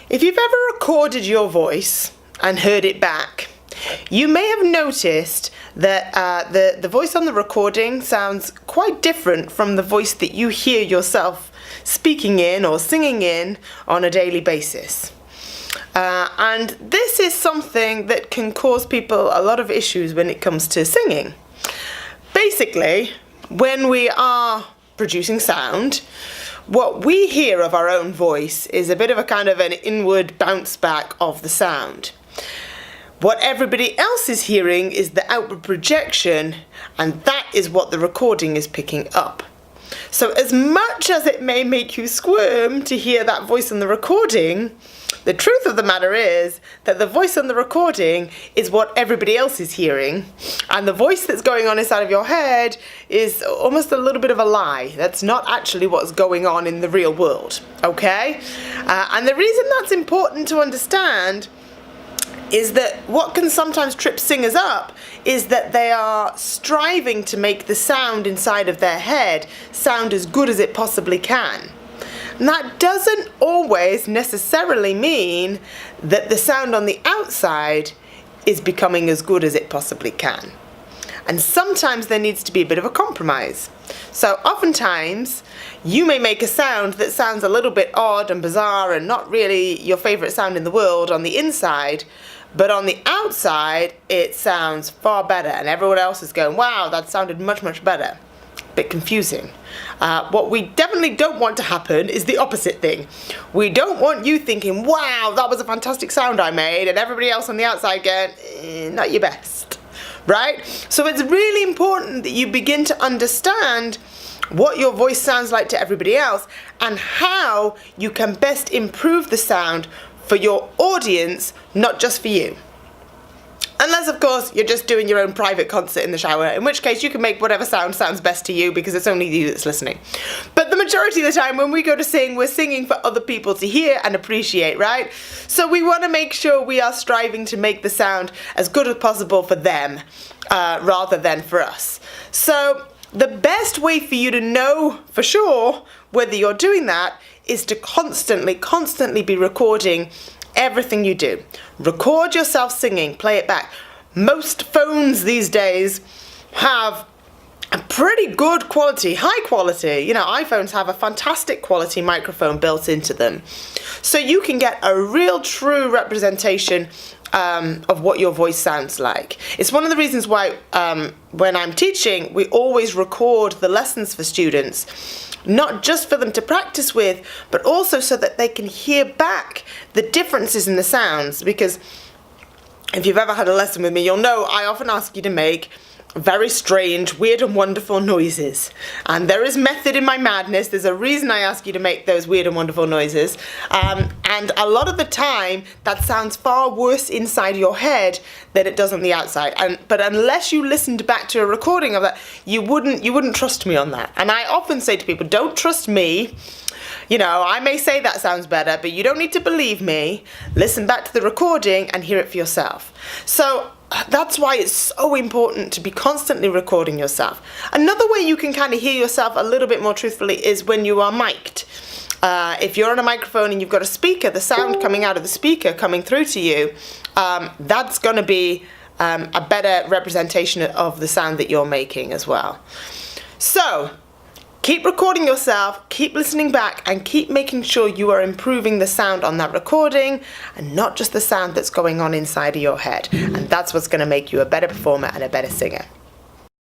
If you've ever recorded your voice and heard it back, you may have noticed that the voice on the recording sounds quite different from the voice that you hear yourself speaking in or singing in on a daily basis. And this is something that can cause people a lot of issues when it comes to singing. Basically, when we are producing sound, what we hear of our own voice is a bit of a kind of an inward bounce back of the sound. What everybody else is hearing is the outward projection, and that is what the recording is picking up. So as much as it may make you squirm to hear that voice on the recording, the truth of the matter is that the voice on the recording is what everybody else is hearing, and the voice that's going on inside of your head is almost a little bit of a lie. That's not actually what's going on in the real world, okay? And the reason that's important to understand is that what can sometimes trip singers up is that they are striving to make the sound inside of their head sound as good as it possibly can. And that doesn't always necessarily mean that the sound on the outside is becoming as good as it possibly can. And sometimes there needs to be a bit of a compromise. So oftentimes you may make a sound that sounds a little bit odd and bizarre and not really your favorite sound in the world on the inside, but on the outside it sounds far better and everyone else is going, wow, that sounded much, much better. Bit confusing. What we definitely don't want to happen is the opposite thing. We don't want you thinking, wow, that was a fantastic sound I made, and everybody else on the outside going, not your best, right? So it's really important that you begin to understand what your voice sounds like to everybody else and how you can best improve the sound for your audience, not just for you. Unless, of course, you're just doing your own private concert in the shower, in which case you can make whatever sound sounds best to you because it's only you that's listening. But the majority of the time when we go to sing, we're singing for other people to hear and appreciate, right? So we want to make sure we are striving to make the sound as good as possible for them rather than for us. So the best way for you to know for sure whether you're doing that is to constantly be recording everything you do. Record yourself singing, play it back. Most phones these days have a pretty good quality, high quality. You know, iPhones have a fantastic quality microphone built into them. So you can get a real true representation of what your voice sounds like. It's one of the reasons why when I'm teaching, we always record the lessons for students. Not just for them to practice with, but also so that they can hear back the differences in the sounds. Because if you've ever had a lesson with me, you'll know I often ask you to make very strange, weird and wonderful noises. And there is method in my madness. There's a reason I ask you to make those weird and wonderful noises. And a lot of the time, that sounds far worse inside your head than it does on the outside. But unless you listened back to a recording of that, you wouldn't trust me on that. And I often say to people, don't trust me. You know, I may say that sounds better, but you don't need to believe me. Listen back to the recording and hear it for yourself. So that's why it's so important to be constantly recording yourself. Another way you can kind of hear yourself a little bit more truthfully is when you are mic'd. If you're on a microphone and you've got a speaker, the sound coming out of the speaker coming through to you, that's going to be a better representation of the sound that you're making as well. So keep recording yourself, keep listening back, and keep making sure you are improving the sound on that recording and not just the sound that's going on inside of your head. And that's what's going to make you a better performer and a better singer.